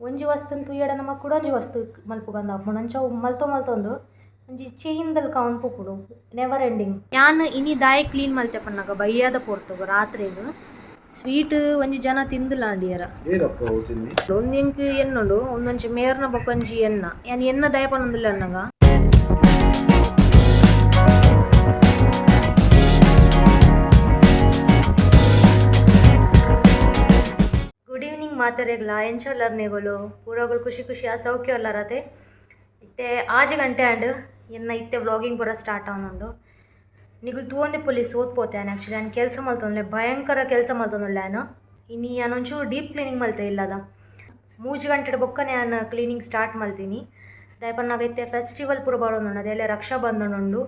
ಒಂಜಿ ವಸ್ತುನ್ ತೂಯಡ ನಮಕ್ ಕುಡೊಂಜಿ ವಸ್ತು ಮಲ್ಪುಗಂದ ಆಪುಂಡು ಅಂಚ ಮಲ್ತೊಂದು ಒಂಜಿ ಚೈನ್ದಲ್ ಕೌನ್ ಪೋಪುಡು ನೆವರ್ ಎಂಡಿಂಗ್. ಯಾನ್ ಇನಿ ದಾಯೆ ಕ್ಲೀನ್ ಮಲ್ತೆ ಪನ್ನಗ ಬಯ್ಯಾದ ಪೋರ್ತುಗು ರಾತ್ರಿಗ್ ಸ್ವೀಟ್ ಒಂಜಿ ಜನ ತಿಂದುಲಾಂಡಿಯರ ಒಂದು ಎಂಕ್ ಎನ್ನುಂಡು ಒಂದೊಂಜಿ ಮೇರ್ನ ಬೊಕೊಂಜಿ ಎನ್ನ ಯಾನ್ ಎನ್ನ ದಯ ಪನ್ನೊಂದುಲ್ಲ ಅನ್ನಗ. ಗುಡ್ ಈವ್ನಿಂಗ್ ಮಾತೆರೆಗ್ಲ ಎಂಚೊಲ್ಲರ್ನೆಗೊಲು ಪೂರಗೊಲು ಖುಷಿ ಖುಷಿ ಆ ಸೌಖ್ಯ ಅಲ್ಲರತೆ ಇತ್ತೆ 6 ಗಂಟೆ ಆಂಡ್ ಎನ್ನ ಇತ್ತೆ ವ್ಲಾಗಿಂಗ್ ಪೂರ ಸ್ಟಾರ್ಟ್ ಆವೊಂದುಂಡು. ನಿಗುಲು ತೂವೊಂದೆ ಪೊಲೀಸ್ ಓದ್ಪೋತೇನೆ ಆ್ಯಕ್ಚುಲಿ ನಾನು ಕೆಲಸ ಮಲ್ತೊಂದುಲ್ಲೆ ಭಯಂಕರ ಕೆಲಸ ಮಲ್ತೊಂದುಲ್ಲೆ ನಾನು ಇನ್ನು ನಾನೊಂಚೂರು ಡೀಪ್ ಕ್ಲೀನಿಂಗ್ ಮಲ್ತೆ ಇಲ್ಲದ 3 ಗಂಟೆ ಬೊಕ್ಕನೆ ನಾನು ಕ್ಲೀನಿಂಗ್ ಸ್ಟಾರ್ಟ್ ಮಲ್ತೀನಿ. ದಯಪನ್ನಾಗೈತೆ ಫೆಸ್ಟಿವಲ್ ಪೂರ ಬರೋದುಂಡು ಅದೆಲ್ಲ ರಕ್ಷಾ ಬಂಧನ ಉಂಡು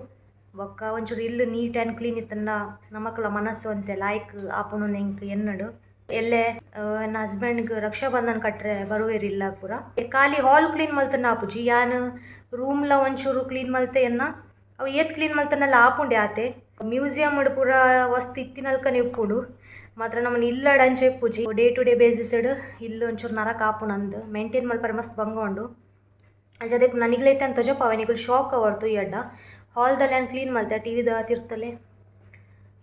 ಬೊಕ್ಕ ಒಂಚೂರು ಇಲ್ಲು ನೀಟ್ ಆ್ಯಂಡ್ ಕ್ಲೀನ್ ಇತ್ತಂಡ ನಮಕ್ಲ ಮನಸ್ಸು ಅಂತೆ ಲಾಯ್ಕ್ ಆಪುಂಡು ಎಂಕ್ ಎನ್ನಡು ಎಲ್ಲೇ ನನ್ನ ಹಸ್ಬೆಂಡ್ಗೆ ರಕ್ಷಾ ಬಂಧನ ಕಟ್ಟರೆ ಬರುವೇರಿಲ್ಲ ಪೂರ ಖಾಲಿ ಹಾಲ್ ಕ್ಲೀನ್ ಮಲ್ತನ ಆಪುಜಿ ಯಾನ್ ರೂಮ್ಲ ಒಂಚೂರು ಕ್ಲೀನ್ ಮಲ್ತೆ ಎನ್ನ ಅವು ಏತ್ ಕ್ಲೀನ್ ಮಲ್ತನೆಲ್ಲ ಆಪುಂಡೆ ಆತೆ. ಮ್ಯೂಸಿಯಮ್ ಪೂರ ವಸ್ತು ಇತ್ತಿನಲ್ಕನೆ ಇಪ್ಪುಡು ಮಾತ್ರ ನಮ್ಮನ್ನು ಇಲ್ಲಡ ಅಂಚೆ ಇಪ್ಪುಜಿ ಡೇ ಟು ಡೇ ಬೇಸಿಸ್ಡ್ ಇಲ್ಲು ಒಂಚೂರು ನರಕ ಆಪುಂಡು ಅಂದು ಮೇಂಟೈನ್ ಮಲ್ಪರೆ ಮಸ್ತ್ ಬಂಗ ಉಂಡು. ಅಂಚೆ ನನಗ್ಲೈತೆ ಅಂತ ತಜಪ ಅವನಿಗಳು ಶಾಕ್ ಅವರ್ತು ಈ ಅಡ್ಡ ಹಾಲ್ದಲ್ಲಿ ನಾನು ಕ್ಲೀನ್ ಮಲ್ತೆ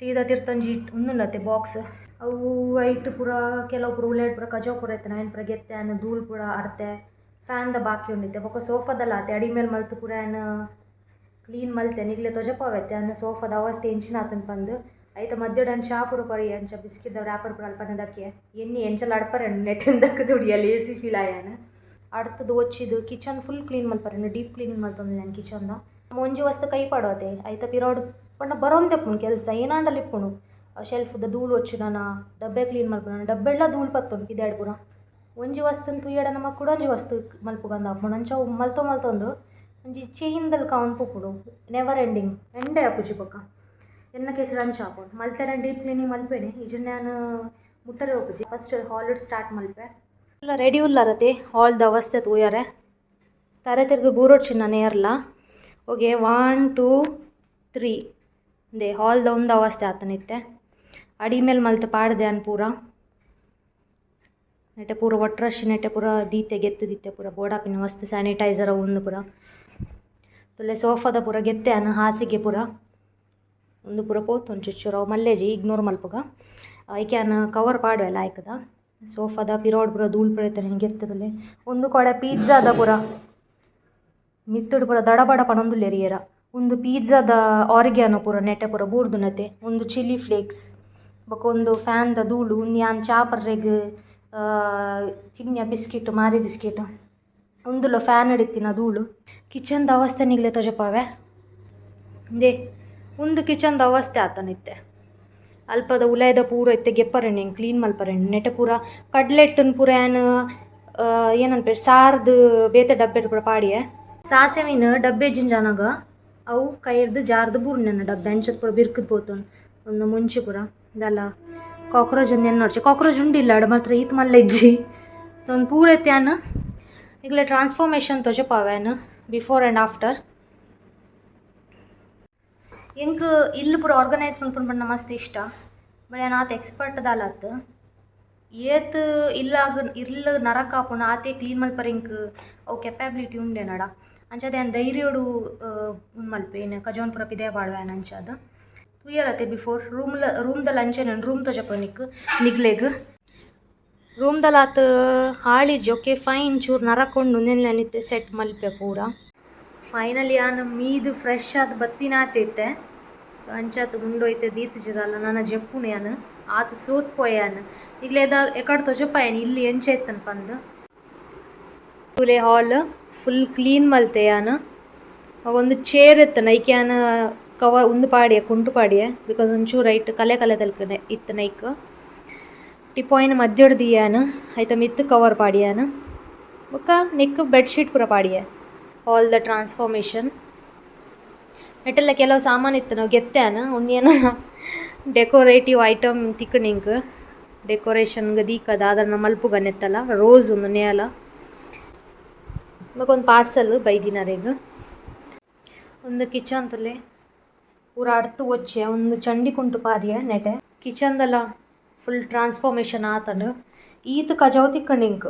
ಟಿವಿದ ತಿರ್ತಂಜಿ ಉಂದುಂಡತ್ತೆ ಬಾಕ್ಸ್ ಅವು ವೈಟ್ ಪೂರ ಕೆಲವು ಪೂರ ಉಳ್ಳಾಡ್ ಪೂರ ಕಜಾವ್ ಪೂರ ಇತ್ತು ನಾನು ಪೂರ ಗೆತ್ತೆ ಆನು ಧೂಳು ಪೂರ ಅರ್ತೆ ಫ್ಯಾನ್ದ ಬಾಕಿ ಉಂಡಿತ್ತೆ ಬೊಕ್ಕ ಸೋಫಾದಲ್ಲ ಆತೆ ಅಡಿ ಮೇಲೆ ಮಲ್ತು ಪೂರ ಏನು ಕ್ಲೀನ್ ಮಲ್ತೆ ನಿಗ್ಲೆ ತೊಜಪವತ್ತೆ ಅನ್ನ ಸೋಫಾದ ಅವಸ್ಥೆ ಎಂಚಿನ ಆತನ ಬಂದು ಐತ ಮಧ್ಯಡನ್ ಚಾ ಪೂರ ಪರಿ ಅಂಚ ಬಿಸ್ಕಿದ ರ್ಯಾಪರ್ ಪೂರ ಅಲ್ಪನದಕ್ಕೆ ಎಣ್ಣೆ ಎಂಚಲ್ಲ ಅಡ್ಪರೆ ನೆಟ್ಟಿಂದಕ್ಕೆ ದುಡಿಯ ಲೇಸಿ ಫೀಲ್ ಆಯಾನ ಅಡ್ತದು ಒಚ್ಚಿದು ಕಿಚನ್ ಫುಲ್ ಕ್ಲೀನ್ ಮಲ್ಪರೆ ಡೀಪ್ ಕ್ಲೀನಿಂಗ್ ಮಲ್ತೊಂದು ನಾನು ಕಿಚನ್ದ ಒಂಜಿ ವಸ್ತು ಕೈ ಪಡೋತೆ ಐತ ಪಿರೋಡ್ ಪಂಡ ಬರೋಂದೆಪ್ಪುಣು ಕೆಲಸ ಏನಾಂಡಲ್ಲಿ ಇಪ್ಪುಣು ಶೆಲ್ಫ್ದ ಧೂಳು ಒಚ್ಚು ನಾನು ಡಬ್ಬೆ ಕ್ಲೀನ್ ಮಲ್ಪುನು ಡಬ್ಬೆಲ್ಲ ಧೂಳು ಪತ್ತುಂಡು ಇದಾಡ್ ಪೂರ ಒಂಜಿ ವಸ್ತುನ್ ತೂಯಡ ನಮಕ್ ಕುಡೊಂಜಿ ವಸ್ತು ಮಲ್ಪುಗಂದ ಆಪುಂಡು ಅಂಚ ಮಲ್ತೊಂದು ಒಂಜಿ ಚೈನ್ದಲ್ ಕೌನ್ ಪೋಪುಡು ನೆವರ್ ಎಂಡಿಂಗ್ ಎಂಡೆ ಆಪುಜಿ ಬೊಕ್ಕ ಎನ್ನ ಕೇಸರ ಅಂಚ ಆಪುಂಡು ಮಲ್ತೆ ನಾನು ಡೀಪ್ ಕ್ಲೀನಿಂಗ್ ಮಲ್ಪೇನೆ ಈಜು ನಾನು ಮುಟ್ಟರೆ ಹೋಗುಜಿ ಫಸ್ಟ್ ಹಾಲ್ಡ್ ಸ್ಟಾರ್ಟ್ ಮಲ್ಪೆ ಎಲ್ಲ ರೆಡಿ ಉಲ್ಲರತೆ ಹಾಲ್ದ ಅವಸ್ಥೆ ತೂಯರೆ ತಾರೆ ತಿರ್ಗಿ ಬೂರೊಡ್ಚಿ ನಾನು ಏರ್ಲ ಓಕೆ 1 2 3 ದೇ ಹಾಲ್ದ ಒಂದು ಅವಸ್ಥೆ ಆತನಿತ್ತೆ ಅಡಿ ಮೇಲೆ ಮಲ್ತು ಪಾಡ್ದೆ ಅನ್ ಪೂರ ನೆಟ್ಟೆ ಪೂರ ಒಟ್ರಶಿ ನೆಟ್ಟೆ ಪೂರ ದೀತೆ ಗೆತ್ತು ದಿತ್ತೆ ಪೂರ ಬೋಡಾಪಿನ ವಸ್ತು ಸ್ಯಾನಿಟೈಸರ್ ಒಂದು ಪೂರ ತೊಲೆ ಸೋಫಾದ ಪೂರ ಗೆತ್ತೆ ಅನ್ನ ಹಾಸಿಗೆ ಪೂರ ಒಂದು ಪೂರ ಪೋತು ಒಂಚೂರು ಅವು ಮಲ್ಲೇಜಿ ಇಗ್ನೋರ್ ಮಲ್ಪಗ ಐಕೆ ಅನ್ನ ಕವರ್ ಪಾಡುವೆಲ್ಲ ಆಯ್ಕದ ಸೋಫಾದ ಪಿರೋಡ್ ಪೂರ ಧೂಳು ಪುರ ಗೆತ್ತದಲೆ ಒಂದು ಕೊಡೆ ಪಿಜ್ಜಾದ ಪೂರ ಮಿತ್ತುಡು ಪೂರ ದಡಬಡ ಪನೊಂದು ಲೆರಿಯರ ಒಂದು ಪಿಜ್ಜಾದ ಆರಿಗ್ಯಾನೋ ಪೂರ ನೆಟ್ಟೆ ಪೂರ ಬೂರ್ದುನತೆ ಒಂದು ಚಿಲ್ಲಿ ಫ್ಲೇಕ್ಸ್ ಬೊಕ ಒಂದು ಫ್ಯಾನ್ದ ಧೂಳು ಒಂದು ಯಾನ್ ಚಾಪರ್ರೆಗ್ ಚಿನ್ಯ ಬಿಸ್ಕಿಟ್ ಮಾರಿ ಬಿಸ್ಕಿಟ್ ಒಂದುಲ ಫ್ಯಾನ್ ಹಿಡಿತಿನ ಧೂಳು ಕಿಚನ್ದ ಅವಸ್ಥೆ ನಿಗ್ಲೆ ತಜಪಾವೆ ದೇ ಒಂದು ಕಿಚನ್ದ ಅವಸ್ಥೆ ಆತನಿತ್ತೆ ಅಲ್ಪದ ಉಲಾಯ್ದ ಪೂರ ಇತ್ತೆ ಗೆಪ್ಪರೆಣ್ಣೆ ಕ್ಲೀನ್ ಮಲ್ಪರೆಣ್ಣೆ ನೆಟ್ಟೆ ಪೂರ ಕಡ್ಲೆಟ್ಟನ್ ಪೂರ ಏನನ್ಪೇರು ಸಾರ್ದು ಬೇತೆ ಡಬ್ಬೆ ಪೂರ ಪಾಡಿಯೆ ಸಾಸೆವಿನ ಡಬ್ಬೆ ಜಿಂಜಾನಾಗ ಅವು ಕೈರ್ದು ಜಾರ್ದು ಬೂರ್ನೆನ ಡಬ್ಬೆ ಅಂಚದ ಪೂರ ಬಿರ್ಕದ್ ಪೋತುಂಡು ಒಂದು ಮುಂಚೆ ಪೂರ ಇದಲ್ಲ ಕಾಕ್ರೋಚ್ ಒಂದು ಏನು ನೋಡ್ಚೆ ಕಾಕ್ರೋಚ್ ಉಂಡಿಲ್ಲ ಅಡ ಮಾತ್ರ ಈತ್ ಮಲ್ಲ ಇಜ್ಜಿ ಒಂದು ಪೂರ ಎತ್ಯಾನ ಈಗಲೇ ಟ್ರಾನ್ಸ್ಫಾರ್ಮೇಷನ್ ತೋಜಪಾವೇನು ಬಿಫೋರ್ ಆ್ಯಂಡ್ ಆಫ್ಟರ್ ಎಂಕ್ ಇಲ್ಲಿ ಪೂರ ಆರ್ಗನೈಸ್ ಮಾಡ್ಕೊಂಡು ಮಸ್ತ್ ಇಷ್ಟ ಬಟ್ ಏನು ಆತ ಎಕ್ಸ್ಪರ್ಟ್ ದಾಲತ್ ಏತ್ ಇರ್ಲ ನರಕ ಆಪುಣ ಆತೆ ಕ್ಲೀನ್ ಮಲ್ಪರ ಇಂಕ್ ಅವು ಕೆಪಾಬಿಲಿಟಿ ಉಂಡೆ ನಡ ಅಂಚದೆ ಏನು ಧೈರ್ಯೋಡು ಮಲ್ಪೆ ಏನು ಕಜೋನ್ ಪೂರ ಪಿದೆ ಬಾಳ್ವೇನು ಅಂಚದ ತುಯ್ಯರತೆ ಬಿಫೋರ್ ರೂಮ್ದಲ್ಲಿ ಅಂಚೆ ನಾನು ರೂಮ್ ತೋಜಪ್ಪ ನಿಗ್ಲೆಗ್ ರೂಮ್ದಲ್ಲಿ ಆತ ಹಾಳಿಜಿ ಓಕೆ ಫೈನ್ ಚೂರು ನರಕೊಂಡು ನೆನ್ನಿತ್ತೆ ಸೆಟ್ ಮಲ್ಪೆ ಪೂರ ಫೈನಲಿ ನಾನು ಮೀದು ಫ್ರೆಶ್ ಆದ ಬತ್ತಿನ ಆತೈತೆ ಅಂಚಾತು ಮುಂಡೋಯ್ತೆ ದೀತಿಜದಲ್ಲ ನನ್ನ ಜಪ್ಪುಣೆ ಯಾನು ಆತ ಸೋತ್ಪೋಯಾನು ಈಗಲೇದ ಎಕಡೆ ತೋಜಪ್ಪಾಯನು ಇಲ್ಲಿ ಎಂಚೆ ಇತ್ತನ್ ಪಂದು ಪೂಲೆ ಹಾಲ್ ಫುಲ್ ಕ್ಲೀನ್ ಮಲ್ತೆ ಯಾನು ಒಂದು ಚೇರ್ ಇತ್ತು ನೈಕ್ಯಾನ ಕವರ್ ಒಂದು ಪಾಡಿಯ ಕುಂಟು ಪಾಡಿಯ ಬಿಕಾಸ್ ಒಂಚೂರು ಐಟ್ ಕಲೆ ತಲ್ಕನೆ ಇತ್ತು ನೈಕ್ ಟಿಪಾಯಿನ ಮಧ್ಯಡ್ದಿಯಾನು ಆಯ್ತ ಮಿತ್ತು ಕವರ್ ಪಾಡಿಯಾನು ಬೊಕ್ಕ ನೆಕ್ ಬೆಡ್ಶೀಟ್ ಪೂರ ಪಾಡಿಯ ಆಲ್ ದ ಟ್ರಾನ್ಸ್ಫಾರ್ಮೇಷನ್ ನೆಟ್ಟೆಲ್ಲ ಕೆಲವು ಸಾಮಾನು ಇತ್ತು ನಾವು ಗೆತ್ತಾನ ಒಂದೇನು ಡೆಕೋರೇಟಿವ್ ಐಟಮ್ ತಿಕ್ಕಣಿಂಕ್ ಡೆಕೋರೇಷನ್ಗೆ ದೀಕದ ಅದನ್ನು ಮಲ್ಪುಗ ನೆತ್ತಲ್ಲ ರೋಸ್ ಒಂದು ನೇಲ ಒಂದು ಪಾರ್ಸಲ್ ಬೈದಿನರೆಗೆ ಒಂದು ಕಿಚನ್ ತುಲೆ ಪೂರ ಅಡ್ತು ಒಚ್ಚೆ ಒಂದು ಚಂಡಿ ಕುಂಟು ಪಾರಿಯ ನೆಟೆ ಕಿಚನ್ದಲ್ಲ ಫುಲ್ ಟ್ರಾನ್ಸ್ಫಾರ್ಮೇಷನ್ ಆತಂಡು ಈತ ಕಜಾವ್ ತಿಕ್ಕಣಿಂಕ್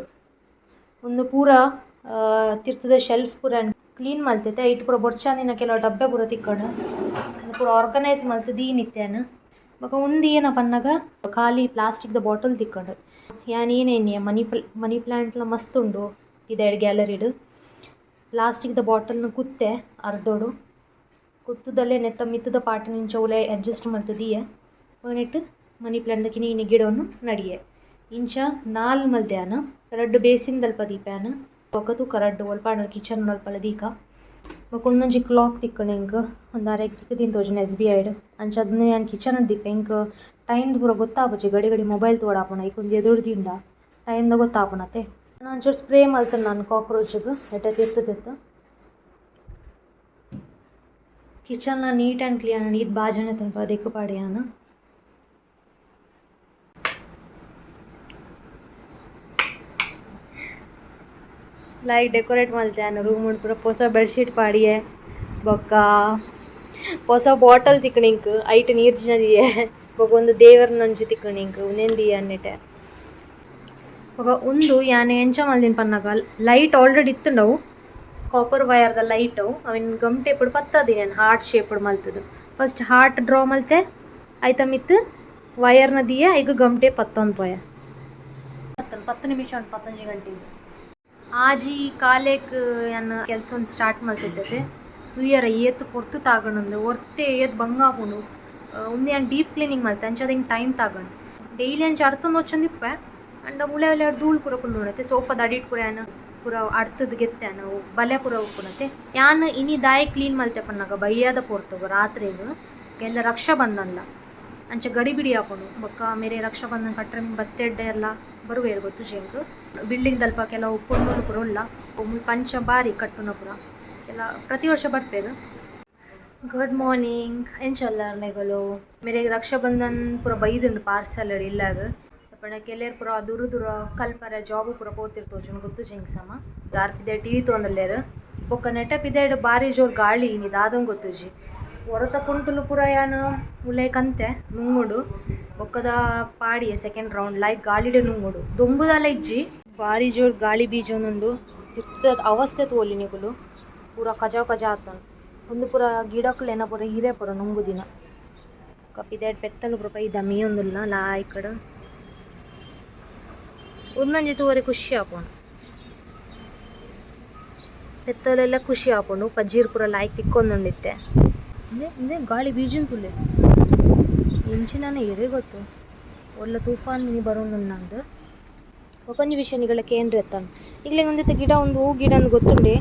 ಒಂದು ಪೂರ ತಿರ್ತದ ಶೆಲ್ಫ್ ಪೂರ ಕ್ಲೀನ್ ಮಲ್ತೈತೆ ಐಟ್ ಪೂರ ಬೊರ್ಚಾಂದಿನ ಕೆಲವು ಡಬ್ಬೆ ಪೂರ ತಿಕ್ಕೊಂಡು ಪೂರ ಆರ್ಗನೈಸ್ ಮಲ್ತದಿ ನಿತ್ಯಾನ ಬೊಕ ಉಂದು ಏನ ಪನ್ನಗ ಖಾಲಿ ಪ್ಲಾಸ್ಟಿಕ್ದ ಬಾಟಲ್ ತಿಕ್ಕೊಂಡು ಯಾನ್ ಏನೇನೆ ಮನಿ ಪ್ಲಾಂಟ್ಲ ಮಸ್ತ್ ಉಂಡು ಇದೆರಡು ಗ್ಯಾಲರಿಡು ಪ್ಲಾಸ್ಟಿಕ್ದ ಬಾಟಲ್ನ ಕುತ್ತೆ ಅರ್ಧೋಡು ಕುತ್ತದಲ್ಲೇ ನೆತ್ತ ಮಿತ್ತದ ಪಾಟ್ ನಿಂಚ ಉಲೆ ಅಡ್ಜಸ್ಟ್ ಮಾಡ್ತದೀಯ ನೆಟ್ಟು ಮನಿ ಪ್ಲಾಂಟ್ದ ಕಿನಿ ಗಿಡವನ್ನು ನಡಿಯೆ ಇಂಚ ನಾಲ್ ಮಲ್ತ್ಯಾನ ರಡ್ಡು ಬೇಸಿನ್ ದಲ್ಪ ದೀಪ್ಯಾನ ಬೊಕ ತೂಕ ರಡ್ಡು ಒಲ್ಪಾಂಡ ಕಿಚನ್ ಅಲ್ಪಲ ದೀಕ ಬೊಕ ಒಂದೊಂಜಿ ಕ್ಲಾಕ್ ತಿಕ್ಕಣ ಇಂಕ್ ಒಂದು ಅರೆಗ್ ತಿಕ್ಕದಿನ ತೋಜುನ SBI'ಡ್ ಅಂಚ ಅದನ್ನ ನಾನು ಕಿಚನ್ ದಿಪ್ಪೆ ಇಂಕ್ ಟೈಮ್ದು ಪೂರ ಗೊತ್ತಾಪುಜಿ ಗಡಿ ಗಡಿ ಮೊಬೈಲ್ ತೋಡಾಪುನ ಇಕ್ಕೊಂದು ಎದುರು ದಿಂಡ ಟೈಮ್ದ ಗೊತ್ತಾಪುನತೆ ನಾನು ಒಂಚೂರು ಸ್ಪ್ರೇ ಮಲ್ತೇನೆ ನಾನು ಕಾಕ್ರೋಚ್ಗೆ ಎಟ್ಟೆ ತಿರ್ತದಿತ್ತು ಕಿಚನ್ನ ನೀಟ್ ಆ್ಯಂಡ್ ಕ್ಲೀನ್ ಇದು ಬಾಜನೆ ತನಕ ದಿಕ್ಕು ಪಾಡಿಯಾನ ಲೈಟ್ ಡೆಕೋರೇಟ್ ಮಲ್ತ್ಯಾನ ರೂಮ್ ಪೂರ ಹೊಸ ಬೆಡ್ಶೀಟ್ ಪಾಡಿಯೆ ಬೊಕ್ಕ ಹೊಸ ಬಾಟಲ್ ತಿಕ್ಕಣಿಂಕ್ ಐಟ್ ನೀರು ಜದಿಯೆ ಬೊಕ ಒಂದು ದೇವರ ನಂಜಿ ತಿಕ್ಕಣಿಂಕ್ ಉನೆಂದಿ ಅನ್ನೆಟೆ ಬೊಕ ಒಂದು ಯಾನೆ ಎಂಚ ಮಲ್ದಿನ ಪನ್ನಗ ಲೈಟ್ ಆಲ್ರೆಡಿ ಇತ್ತುಂಡವು ಕಾಪರ್ ವಯರ್ದ ಲೈಟು ಅವಿನ ಗಮ್ಟೆ ಪುಡು ಪತ್ತದಿ ನಾನು ಹಾರ್ಟ್ ಶೇಪ್ಡ್ ಮಲ್ತದು ಫಸ್ಟ್ ಹಾರ್ಟ್ ಡ್ರಾ ಮಲ್ತೆ ಆಯ್ತ ಮಿತ್ತು ವಯರ್ನ ದಿಯ ಈಗ ಗಮ್ಟೆ ಪತ್ತೊಂದು ಪೋಯ 10 ನಿಮಿಷ ಉಂಟು 15 ಗಂಟೆಗೆ ಆಜಿ ಕಾಲೇಕ್ ಯಾನ ಕೆಲಸ ಒಂದು ಸ್ಟಾರ್ಟ್ ಮಲ್ತಿದ್ದತೆ ತುಯ್ಯರ ಏತ್ ಪೊರ್ತು ತಾಗಣಂದು ಒರ್ತೆ ಏತ್ ಬಂಗಾಪುಂಡು ಒಂದು ಯಾನ್ ಡೀಪ್ ಕ್ಲೀನಿಂಗ್ ಮಲ್ತೆ ಅಂಚದ ಹಿಂಗೆ ಟೈಮ್ ತಾಗಂಡು ಡೈಲಿ ಅಂಚ ಅರ್ತೊಂದು వచ్చೊಂದಿಪ್ಪೆ ಅಂಡ ಮುಳೆ ಒಲೆ ಧೂಳು ಪೂರ ಕುಂಡುಣತೆ ಸೋಫಾದ ಅಡಿಟ್ ಪೂರ ಯಾನ ಪೂರ ಅರ್ತದ ಗೆತ್ತೆ ನಾವು ಬಲೆ ಪೂರ ಉಪ್ಪುನತೆ ಯಾನ್ ಇನಿ ದಾಯ ಕ್ಲೀನ್ ಮಲ್ತೆ ಪನ್ನಾಗ ಬಯ್ಯಾದ ಪೋರ್ತವ ರಾತ್ರಿಗ ಎಲ್ಲ ರಕ್ಷಾಬಂಧನ್ಲ ಅಂಚೆ ಗಡಿ ಬಿಡಿ ಹಾಕೊಂಡು ಬೊಕ್ಕ ಮೇರೆ ರಕ್ಷಾಬಂಧನ್ ಕಟ್ರೆ ಬತ್ತೆಡ್ಡೆ ಎಲ್ಲ ಬರುವೇರು ಗೊತ್ತು ಶೇಂಕ್ ಬಿಲ್ಡಿಂಗ್ ದಲ್ಪ ಕೆಲವು ಪೊಣ್ಣು ಪೂರ ಉಲ್ಲ ಪಂಚ ಬಾರಿ ಕಟ್ಟುನ ಪೂರ ಎಲ್ಲ ಪ್ರತಿ ವರ್ಷ ಬರ್ಪೇರು ಗುಡ್ ಮಾರ್ನಿಂಗ್ ಎಂಚಲ್ಲರ್ನೆಗಳು ಮೇರೆ ರಕ್ಷಾಬಂಧನ್ ಪೂರ ಬೈದುಂಡು ಪಾರ್ಸಲ್ ಇಲ್ಲಾಗ ಪಂಡ ಕೆಲರು ಪೂರ ದೂರ ಕಲ್ಪರ ಜಾಬ್ ಪೂರ ಪೋತಿರ್ತೋಜುನು ಗೊತ್ತು ಶೇಂಕ್ ಸಮ ದಾರ್ಪಿದೆ TV ತೊಂದಲ್ಲೇರು ಬೊಕ್ಕ ನೆಟಪಿದೆಡ್ ಬಾರಿ ಜೋರ್ ಗಾಳಿ ನೀ ದಾದಂಗೆ ಗೊತ್ತುಜಿ ಹೊರತ ಕುಂಟುಲು ಪೂರ ಯಾನು ಉಲೆ ಕಂತೆ ನುಂಗುಡು ಬೊಕ್ಕದ ಪಾಡಿಯ ಸೆಕೆಂಡ್ ರೌಂಡ್ ಲೈಕ್ ಗಾಳಿಡೆ ನುಂಗುಡು ದೊಂಬುದಲ್ಲ ಇಜ್ಜಿ ಬಾರಿ ಜೋರ್ ಗಾಳಿ ಬೀಜ ಒಂದುಂಡು ತಿರ್ತದ ಅವಸ್ಥೆ ತೋಲಿ ನಿಗುಲು ಪೂರ ಕಜಾ ಆತನು ಒಂದು ಪೂರ ಗಿಡಕ್ಕಳು ಏನ ಪೂರ ಹಿರೇ ಪೂರ ನುಂಗುದಿನ ಕಪಿದೆಡ್ ಪೆತ್ತಲು ಪೂರ ಪೈದ ಮೀಯೊಂದುಲ್ಲ ಲಾಯ್ ಕಡೆ ಒಂದೊಂದು ತೂವರೆ ಖುಷಿ ಆಪೋಣ ಪೆತ್ತಲೆಲ್ಲ ಖುಷಿ ಆಪೋಣ ಪಜ್ಜೀರ್ ಪೂರ ಲಾಯ್ಕ್ ತಿಕ್ಕೊಂದುಂಡಿತ್ತೆ ಇಂದೇ ಗಾಳಿ ಬೀಜನ್ ತುಲೆ ಇಂಚಿನಾನೆ ಎರೆ ಗೊತ್ತು ಒಳ್ಳೆ ತೂಫಾನ್ ಮಿನಿ ಬರೋದು ನಂದು ಒಂಜಿ ವಿಷಯ ನಿಗಳಕ್ಕೆ ಏನ್ರಿ ಎತ್ತಾನ ಇಲ್ಲೇ ಒಂದಿತ್ತು ಗಿಡ ಒಂದು ಹೂ ಗಿಡ ಅಂದ್ ಗೊತ್ತುಂಡೆ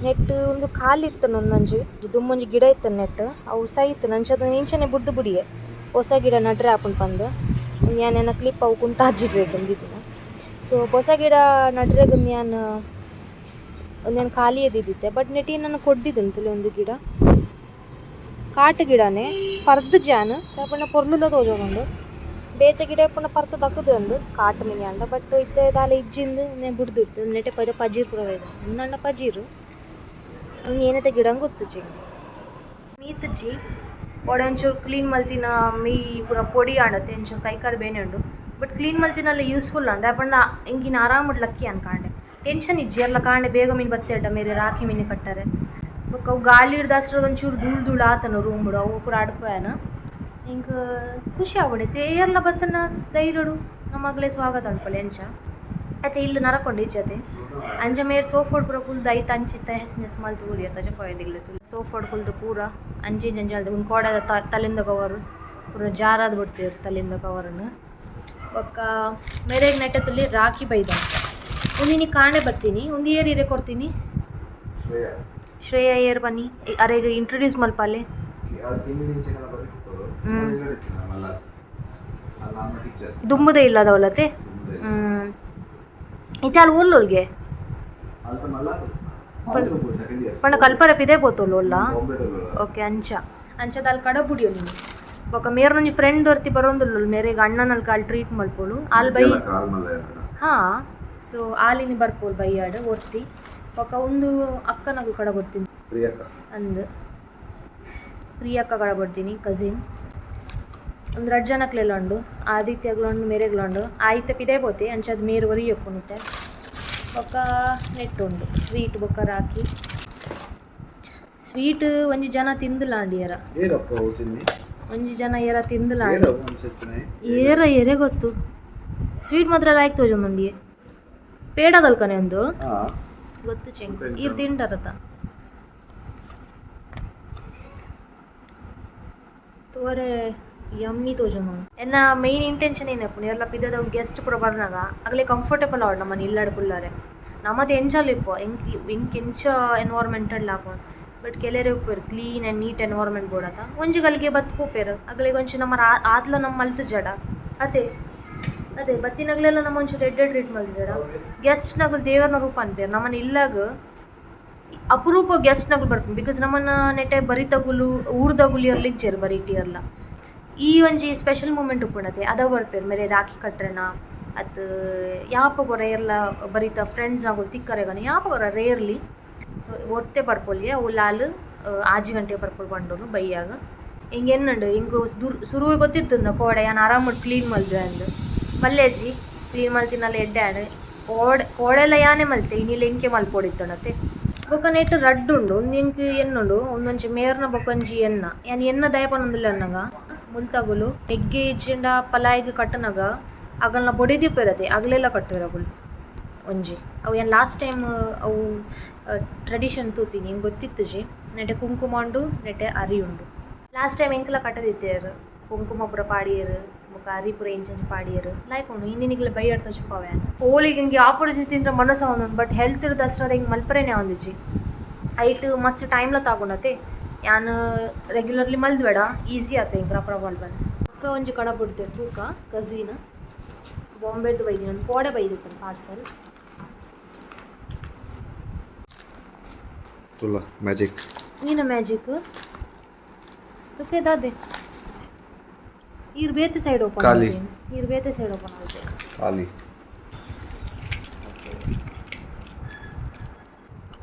ನೆಟ್ ಒಂದು ಖಾಲಿ ಇತ್ತು ನನ್ನಂಜಿ ದುಮ್ಮೊಂಜಿ ಗಿಡ ಇತ್ತು ನೆಟ್ ಅವು ಸೈತು ನಂಚದ ಇಂಚನೆ ಬುಡ್ದು ಬುಡಿಯೆ ಹೊಸ ಗಿಡ ನಡ್ರೆ ಹಾಕೊಂಡು ಬಂದು ಯಾನೇನ ಕ್ಲಿಪ್ ಅವು ಕುಂಟಾಜಿಡ್ರೆ ಬಂದಿದ್ದೀನಿ ಸೊ ಹೊಸ ಗಿಡ ನಡ್ರೆಗ ಒಂದೇನು ಖಾಲಿ ಎದ್ದಿದ್ದೆ ಬಟ್ ನೆಟ್ಟಿ ನಾನು ಕೊಡ್ದಿದ್ದಂತಲೇ ಒಂದು ಗಿಡ ಕಾಟ ಗಿಡನೇ ಪರ್ದು ಜಾನು ಪುನಃ ಪೊರ್ಲುಲ ತೋಜೋಗೊಂಡು ಬೇತೆ ಗಿಡ ಪುನಃ ಪರ್ತ ದಕ್ಕದು ಒಂದು ಕಾಟ ಮಿನಿ ಅಂಡ ಬಟ್ ಇತ್ತೆ ದಾಲ ಇಜ್ಜಿಂದು ನೇ ಬಿಡ್ದಿತ್ತು ನೆಟ್ಟೆ ಪದ ಪಜೀರ್ ಪುರ ಇದೆ ಒಂದಣ್ಣ ಪಜೀರು ಅವ್ನು ಏನೈತೆ ಗಿಡ ಗೊತ್ತುಜಿ ಮೀತಜ್ಜಿ ಒಡೆ ಒಂಚೂರು ಕ್ಲೀನ್ ಮಲ್ತಿನ ಮೀ ಪೂರ ಪೊಡಿ ಆಡತ್ತೆ ಒಂಚೂರು ಕೈಕಾರು ಬೇನೆ ಉಂಡು ಬಟ್ ಕ್ಲೀನ್ ಮಲ್ತಿನಲ್ಲ ಯೂಸ್ಫುಲ್ ಅಂಡ ಪಂಡ ಹಿಂಗಿನ ಆರಾಮಡ್ ಲಕ್ಕಿ ಅನ್ಕಾಂಡೆ ಟೆನ್ಷನ್ ಇಜ್ಜಿ ಎಲ್ಲ ಕಾಂಡೆ ಬೇಗ ಮೀನು ಬತ್ತೆಡ್ಡ ಮೇರೆ ರಾಖಿ ಮೀನು ಕಟ್ಟಾರೆ ಬೊಕ್ಕ ಅವು ಗಾಳಿ ಹಿಡ್ದಾಸ್ರದ ಒಂಚೂರು ಧೂಳು ಆತನು ರೂಮ್ ಬಿಡು ಅವು ಪೂರ ಅಡ್ಪೇನ ಹಿಂಗೆ ಖುಷಿ ಆಗ್ಬಿಡೈತೆ ಏರ್ಲ ಬತ್ತನ ಧೈರ್ಯಡು ನಮ್ಮಗಳೇ ಸ್ವಾಗತ ಅನ್ಪಲೆ ಅಂಚ ಆಯ್ತು ಇಲ್ಲಿ ನರಕೊಂಡು ಇಜ್ಜತೆ ಅಂಜ ಮೇರೆ ಸೋಫೋಡ್ ಪೂರ ಕುಲ್ದು ಐತೆ ಅಂಚಿತ್ತ ಹೆಸ್ನೆಸ್ ಮಲ್ತು ಊರಿ ಅಂತ ಜಪಾಯಿಲ್ಲ ಸೋಫೋಡ್ ಕುಲ್ದು ಪೂರ ಅಂಜಿ ಜಂಜಾಲ್ದ ಒಂದು ಕೋಡದ ತಲೆಯಿಂದ ಕವರು ಪೂರ ಜಾರಾದ ಬಿಡ್ತೀರು ತಲೆಯಿಂದ ಕವರನ್ನು ಒಕ್ಕ ಮೇರೆಗೆ ನೆಟ್ಟದಲ್ಲಿ ರಾಖಿ ಬೈದ ಒಂದಿನಿ ಕಾಣೆ ಬರ್ತೀನಿ ಒಂದು ಏರ್ ಕೊಡ್ತೀನಿ ಶ್ರೇಯಾ ಏರ್ ಬನ್ನಿ ಅರೆಗೆ ಇಂಟ್ರೊಡ್ಯೂಸ್ ಮಲ್ಪಾಲೆ ದುಂಬುದೇ ಇಲ್ಲದವಲತೆ ಇತ್ತೆ ಅಲ್ಲಿ ಓಲ್ಲೋಲ್ಗೆ ಪಂಡ ಕಲ್ಪರೆ ಪಿದೆ ಪೋತೋಲ್ ಒಲ್ಲ ಓಕೆ ಅಂಚದ ಅಲ್ಲಿ ಕಡಬುಡಿಯೋ ನೀನು ఒక ಮೇರ್ ನಂಜಿ ಫ್ರೆಂಡ್ ವರ್ತಿ ಬರೋಂದುಲ್ಲ ಮೇರೆಗೆ ಅಣ್ಣನಲ್ಲಿ ಕಾಲ್ ಟ್ರೀಟ್ ಮಲ್ಪೋಳು ಆಲ್ ಬೈ ಹಾಂ ಸೊ ಆಲಿನಿ ಬರ್ಪೋಳು ಬೈಯಾಡು ಒರ್ತಿ ఒక ಒಂದು ಅಕ್ಕನಗು ಕಡ ಬರ್ತೀನಿ ಅಂದು ಪ್ರಿಯಕ್ಕ ಕಡ ಬರ್ತೀನಿ ಕಸಿನ್ ಒಂದು 2 ಜನಕ್ಲೆಲ್ಲ ಉಂಡು ಆದಿತ್ಯಗ್ಲುಂಡು ಮೇರೆಗ್ಲುಂಡು ಆಯ್ತು ಪಿದೆ ಪೋತೆ ಅಂಚದು ಮೇರು ವರಿ ಒಪ್ಪುನುತ್ತೆ ಬೊಕ್ಕ ನೆಟ್ ಉಂಡು ಸ್ವೀಟ್ ಬೊಕ್ಕ ರಾಖಿ ಸ್ವೀಟ್ ಒಂಜಿ ಜನ ತಿಂದುಲಾಂಡಿಯರ ಒಂಜಿ ಜನ ಏರ ತಿಂದುಲಾಂಡಿ ಏರ ಎರೆ ಗೊತ್ತು ಸ್ವೀಟ್ ಮಾತ್ರ ಲಾಯ್ಕ್ ತೋಜೊಂದುಂಡಿ ಪೇಡ ಕಲ್ಕನೆ ಒಂದು ಗೊತ್ತು ಚೆಂಕ್ ಇರ್ ತಿಂಟಾರತ ತೋರೆ ಯಮ್ಮಿ ತೋಜೊಂದು ಎನ್ನ ಮೈನ್ ಇಂಟೆನ್ಷನ್ ಏನಪ್ಪು ಎಲ್ಲ ಪಿದ್ದದ ಗೆಸ್ಟ್ ಪೂರ ಬರ್ನಾಗ ಆಗಲೇ ಕಂಫರ್ಟೇಬಲ್ ಆವಡ್ ನಮ್ಮನೆ ಇಲ್ಲಾಡು ಪುಲ್ಲಾರೆ ನಮ್ಮದು ಎಂಜಲ್ ಇಪ್ಪು ಎಂಕ್ ಎಂಚ ಎನ್ವೈರ್ಮೆಂಟಲ್ ಹಾಕೊಂಡು ಬಟ್ ಕೆಲರೆ ಉಪ್ಪೇರು ಕ್ಲೀನ್ ಆ್ಯಂಡ್ ನೀಟ್ ಎನ್ವೈರ್ಮೆಂಟ್ ಬೋಡತ ಒಂಜಿ ಗಲಿಗೆ ಬತ್ತು ಪೋಪೇರು ಆಗಲೇ ಒಂಚು ನಮ್ಮ ಆದ್ಲ ನಮ್ಮ ಮಲ್ತು ಜಡ ಅದೇ ಬತ್ತಿನಾಗಲೆಲ್ಲ ನಮ್ಮ ಒಂಚೂರು ಎಡ್ಡೆಡ್ ಮಲ್ತು ಜಡ ಗೆಸ್ಟ್ನಾಗಲು ದೇವರನ ರೂಪ ಅನ್ಪೇರು ನಮ್ಮನೆ ಇಲ್ಲಾಗ ಅಪರೂಪ ಗೆಸ್ಟ್ನಾಗಲು ಬರ್ತೀನಿ ಬಿಕಾಸ್ ನಮ್ಮನ್ನ ನೆಟ್ಟೆ ಬರಿತಗುಲು ಊರ್ದಗುಲಿ ಇರ್ಲಿಕ್ಕೆ ಜೇರು ಬರೀಟಿ ಇರಲ್ಲ ಈ ಒಂಜಿ ಸ್ಪೆಷಲ್ ಮೂಮೆಂಟ್ ಉಪ್ಪುಣತೆ ಅದ ಬರ್ಪೇರು ಮೇರೆ ರಾಖಿ ಕಟ್ರೆನ ಅದು ಯಾಪಗೊರ ಎಲ್ಲ ಬರೀತ ಫ್ರೆಂಡ್ಸ್ ಆಗೋ ತಿಕ್ಕರೆಗನ ಯಾಪಗೊರ ರೇರ್ಲಿ ಒತ್ತೆ ಬರ್ಪೊಲ್ಯ ಅವು ಲಾಲ್ ಆಜಿ ಗಂಟೆ ಬರ್ಪೊಲ್ ಬಂಡೋರು ಬೈಯಾಗ ಹಿಂಗೆ ಎನ್ನಂಡು ಹಿಂಗೆ ಸುರುವೆ ಗೊತ್ತಿತ್ತು ನಾ ಕೋಡೆ ನಾನು ಆರಾಮ ಕ್ಲೀನ್ ಮಲ್ದೆ ಅಂದು ಮಲ್ಲೇಜಿ ಕ್ಲೀನ್ ಮಲ್ತಿನಲ್ಲ ಎಡ್ಡೆ ಆಡು ಕೋಡೆಲ್ಲ ಯಾನೇ ಮಲ್ತೆ ಇನ್ನಿಲ್ಲ ಎಂಕೆ ಮಲ್ಪೊಡಿತ್ತಣತೆ ಬೊಕ್ಕ ನೆಟ್ಟು ರಡ್ಡುಂಡು ಒಂದು ಎಂಕ್ ಎನ್ನುಂಡು ಒಂದೊಂಚಿ ಮೇರ್ನ ಬೊಕೊಂಜಿ ಎನ್ನ ದಯಪನೊಂದಿಲ್ಲ ಅನ್ನಗ ಮುಲ್ತಗುಲು ಎಗ್ಗೆ ಇಜ್ಜಿಂಡ ಪಲಾಯಿಗೆ ಕಟ್ಟನಗ ಅಗಲ್ನ ಬೊಡಿದಿಪ್ಪಿರತ್ತೆ ಅಗಲೆಲ್ಲ ಕಟ್ಟಿರಗುಲು ಒಂಜಿ ಅವು ಏನು ಲಾಸ್ಟ್ ಟೈಮ್ ಅವು ಟ್ರೆಡಿಷನ್ ತೂತೀನಿ ಹೆಂಗೆ ಗೊತ್ತಿತ್ತು ಜಿ ನೆಟ್ಟೆ ಕುಂಕುಮ ಉಂಡು ನೆಟ್ಟೆ ಅರಿ ಉಂಡು ಲಾಸ್ಟ್ ಟೈಮ್ ಎಂಕಲ ಕಟ್ಟದಿತ್ತೇರು ಕುಂಕುಮ ಪುರ ಪಾಡಿಯರು ಮುಖ ಅರಿ ಪುರ ಎಂಚಂಚು ಪಾಡಿಯರು ಲೈಕ್ ಉಂಡು ಹಿಂದಿನಿಗ್ಲ ಬೈ ಆಡ್ತಾ ಚುಪ್ಪವೆ ಹೋಳಿಗೆ ಹಿಂಗೆ ಆಪೋಸಿಟ್ ತಿಂದ್ರೆ ಮನಸ್ಸು ಅವನು ಬಟ್ ಹೆಲ್ತ್ ಇರೋದು ಅಷ್ಟರ ಹಿಂಗೆ ಮಲ್ಪರೇನೆ ಒಂದಿಜ್ಜಿ ಐಟ್ ಮಸ್ತ್ ಟೈಮ್ಲ ತಗೊಂಡತೆ ಯಾನು ರೆಗ್ಯುಲರ್ಲಿ ಮಲ್ದ್ಬೇಡ ಈಸಿ ಆತ ಹಿಂಗೆ ರಪ್ಪ ಮಲ್ಬನ್ ಅಕ್ಕ ಒಂಜಿ ಕಡ ಬಿಡ್ತೇವೆ ತೂಕ ಕಝೀನ್ ಬಾಂಬೆದು ಬೈದಿನ ಒಂದು ಕೋಡೆ ಬೈದಿತ್ತು ಪಾರ್ಸಲ್ तुला मॅजिक ನೀನ ಮ್ಯಾಜಿಕ್ ತುಕ್ಕೆ ದಾದೆ ಇರ್ ಬೇತೆ ಸೈಡ್ ಓಪನ್ ಖಾಲಿ. ಇರ್ ಬೇತೆ ಸೈಡ್ ಓಪನ್ ಆಗುತ್ತೆ ಖಾಲಿ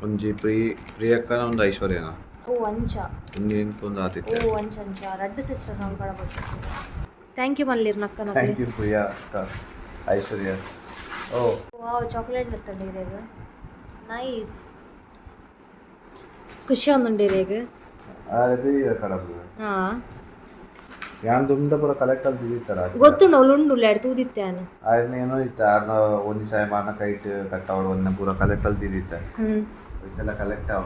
ಒಂಜಿ ಪ್ರಿಯಕ್ಕನ ಒಂದು ಐಶ್ವರ್ಯನ ಓ ಅಂಚ ಇನ್ನೇನು ಒಂದು ಆತಿಥ್ಯ ಓ ಅಂಚ ರಡ್ಡು ಸಿಸ್ಟರ್ ನಾವು ಕಡ ಬರ್ತೀವಿ ಥ್ಯಾಂಕ್ ಯು ಮಲ್ಲಿರ್ ನಕ್ಕ ಥ್ಯಾಂಕ್ ಯು ಪ್ರಿಯಾ ಅಕ್ಕ ಐಶ್ವರ್ಯ ಓ ವಾವ್ ಚಾಕ್ಲೇಟ್ ಎತ್ತಂಡಿರೇಗ ನೈಸ್ ಖುಷಿ ಒಂದುಂಡಿರೇಗ ಅದೇ ಕಡಬು ಹಾಂ ಯಾನ್ ದುಮ್ದ ಪೂರ ಕಲೆಕ್ಟ್ ಅಲ್ಲಿ ದಿದಿತ್ತಾರ ಗೊತ್ತುಂಡು ಅವಳು ಉಂಡು ಲ್ಯಾಡ್ ತೂದಿತ್ತಾನು ಆಯ್ನ ಏನೋ ಇತ್ತ ಆರ್ನ ಒಂದ್ ಟೈಮ್ ಆರ್ನ ಕೈಟ್ ಕಟ್ಟವಳು ಒಂದ ಪೂರ ಕಲೆಕ್ಟ್ ಅಲ್ಲಿ ದಿದಿತ್ತ ಇದೆಲ್ಲ ಕಲೆಕ್ಟ್ ಆವ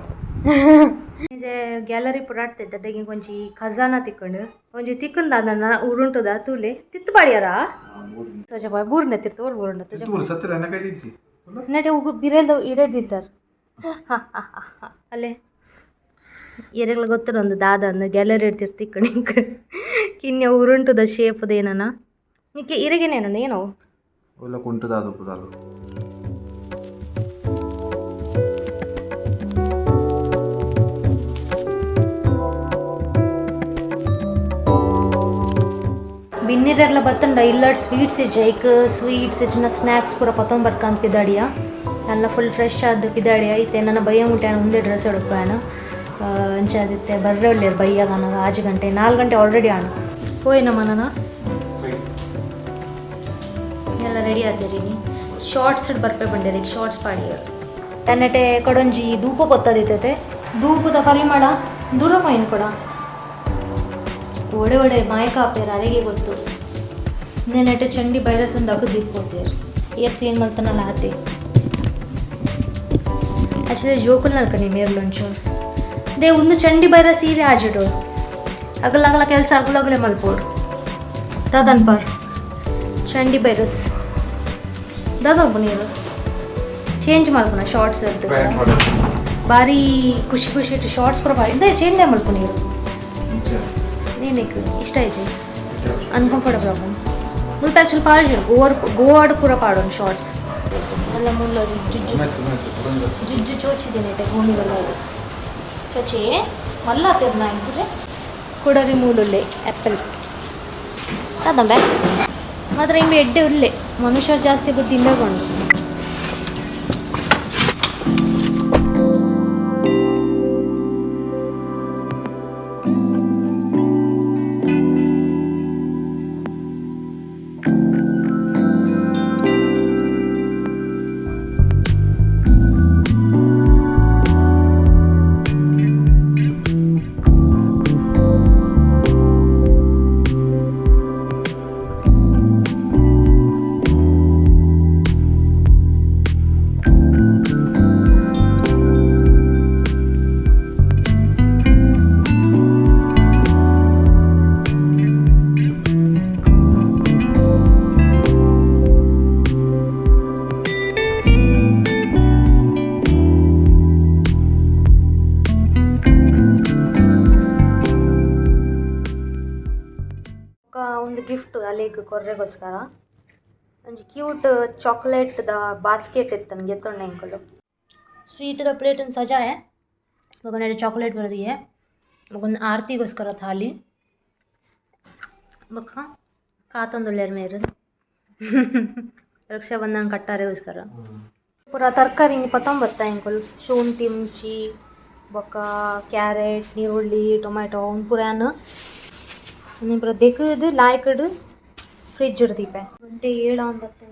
ಇದೆ ಗ್ಯಾಲರಿ ಪುರಾಡ್ತಿದ್ದ ಅದಕ್ಕೆ ಕೊಂಚಿ ಖಜಾನ ತಿಕ್ಕೊಂಡು ಒಂಜಿ ತಿಕ್ಕೊಂಡು ಅದನ್ನ ಉರುಂಟದ ತೂಲೆ ತಿತ್ತು ಬಾಡ್ಯಾರ ಸೋಜ ಬೂರ್ನ ತಿರ್ತು ಓಡ್ ಬೂರ್ನ ತುಜ ಸತ್ರ ಎನ್ನ ಕೈ ದಿಚ್ಚಿ ನಡೆ ಬಿರೇಲ್ದ ಇಡೇದಿತ್ತಾರ ಅಲ್ಲೇ ಎರೆಗ್ಲ ಗೊತ್ತಡ ಒಂದು ದಾದ ಅಂದು ಗ್ಯಾಲರಿ ಇಡ್ತಿರ್ ತಿಕ್ಕಣಿ ಕಿನ್ಯ ಉರುಂಟದ ಶೇಪ್ದ ಏನನ ನಿಕ್ಕೆ ಇರೆಗೇನೇನು ಏನೋ ಒಲ್ಲ ಕುಂಟದ ಅದು ಪುದಾಲು ಬಿನ್ನಿರೆಲ್ಲ ಬತ್ತಂಡ ಇಲ್ಲಾಡ್ ಸ್ವೀಟ್ಸ್ ಜೈಕ್ ಸ್ವೀಟ್ಸ್ ಇಜ್ಜಿನ ಸ್ನ್ಯಾಕ್ಸ್ ಪೂರ ಪತ್ತೊಂಬರ್ಕಂತ ಪಿದಾಡಿಯ ಎಲ್ಲ ಫುಲ್ ಫ್ರೆಶ್ ಆದ ಪಿದಾಡಿಯ ಐತೆ ನನ್ನ ಬಯ್ಯ ಮುಟ್ಟಾನ ಒಂದೇ ಡ್ರೆಸ್ ಹುಡುಕ್ಯಾನ ಅಂಚಾದಿತ್ತೆ ಬರ್ರೆ ಒಳ್ಳೆಯರು ಬಯ್ಯಾಗ ನನಗೆ 5 ಗಂಟೆ 4 ಗಂಟೆ ಆಲ್ರೆಡಿ ಆಣ ಹೋಯ್ನಮ್ಮ ನಾನು ಎಲ್ಲ ರೆಡಿ ಆದಿರಿ ನೀ ಶಾರ್ಟ್ಸ್ ಬರ್ಪೆ ಬಂದಿರಿ ಈಗ ಶಾರ್ಟ್ಸ್ ಪಾಡಿ ತನ್ನಟೆ ಕೊಡೊಂಜಿ ಧೂಪ ಗೊತ್ತದಿತ್ತೈತೆ ಧೂಪದ ಪರಿಮಳ ದೂರ ಪೈನ್ ಕೊಡ ಒಡೆ ಮಾಯಕ ಆಪೇರು ಅರೆಗೆ ಗೊತ್ತು ನೆನಟೆ ಚಂಡಿ ಬೈರಸ್ ಒಂದು ಅಗದು ದಿಕ್ಕೋತೇರು ಎತ್ತು ಏನು ಮಲ್ತನಲ್ಲ ಆತೆ ಆಕ್ಚುಲಿ ಜೋಕುಲ್ ನಲ್ಕ ಮೇರ್ಲು ಒಂಚೂರು ದೇ ಒಂದು ಚಂಡಿ ಬೈರ ಸೀರೆ ಆಜಿಡು ಅಗಲ ಕೆಲಸ ಅಗಲಗಲೆ ಮಲ್ಪೋಡು ದಾದನ್ ಪಾರ್ ಚಂಡಿ ಬೈರಸ್ ದಾದೊಬ್ಬ ನೀರು ಚೇಂಜ್ ಮಾಡ್ಕೊಣ ಶಾರ್ಟ್ಸ್ ಇರ್ತದೆ ಭಾರಿ ಖುಷಿ ಇಟ್ಟು ಶಾರ್ಟ್ಸ್ ಕೂಡ ಭಾರಿ ಇದೇ ಚೇಂಜ್ ಮಲ್ಪ ನೀರು ಏನಕ್ಕೆ ಇಷ್ಟ ಆಯ್ತು ಅನ್ಕಂಫರ್ಟಬಲ್ ಆಗ ಮುಲ್ಪ ಆ್ಯಕ್ಚುಲಿ ಪಾಡ್ಜು ಗೋವಾಡು ಪೂರ ಪಾಡೋನು ಶಾರ್ಟ್ಸ್ ಎಲ್ಲ ಮುಲ್ಲ ಜುಜ್ಜು ಚೋಚಿದ್ದೇನೆ ಭೂಮಿಗೆಲ್ಲ ಇದೆ ಚೊಚಿ ಮಲ್ಲ ತಿರ್ನ ಇದ್ರೆ ಕುಡರಿ ಮೂಲುಲ್ಲೆ ಆ್ಯಪಲ್ ಅದಂಬೆ ಮಾತ್ರ ಇಂಬೆ ಎಡ್ಡೆ ಉಲ್ಲೆ ಮನುಷ್ಯರು ಜಾಸ್ತಿ ಬುದ್ಧಿ ಇಂಬೆಗೊಂಡು ಬಾಲೆಗ್ ಕೊರ್ರೆಗೋಸ್ಕರ ಒಂಜಿ ಕ್ಯೂಟ್ ಚಾಕ್ಲೇಟ್ದ ಬಾಸ್ಕೆಟ್ ಇತ್ತು ನನಗೆ ಎತ್ತೊಂಡೆ ಎಂಕಲು ಸ್ವೀಟ್ದ ಪ್ಲೇಟನ್ನು ಸಜಾಯೆ ಮಗನ ಚಾಕ್ಲೇಟ್ ಬರೋದಿಯೇ ಮಗೊಂದು ಆರತಿಗೋಸ್ಕರ ಥಾಲಿ ಬಕ್ಕ ಕಾತೊಂದುಲ್ಲೇರ್ ಮೇರು ರಕ್ಷಾ ಬಂಧನ ಕಟ್ಟಾರೆಗೋಸ್ಕರ ಪೂರ ತರಕಾರಿ ಪತ್ತೊಂಬತ್ತ ಎಂಕುಲು ಶುಂಠಿ ಮುಂಚಿ ಬೊಕ್ಕ ಕ್ಯಾರೆಟ್ ನೀರುಳ್ಳಿ ಟೊಮ್ಯಾಟೊ ಒಂದು ಪೂರ ಪೂರ ದೆಕ್ಕದು ಲಾಯ್ಕಡು ಫ್ರಿಜ್ ಇಡ್ದೀಪೆ ಗಂಟೆ 7:09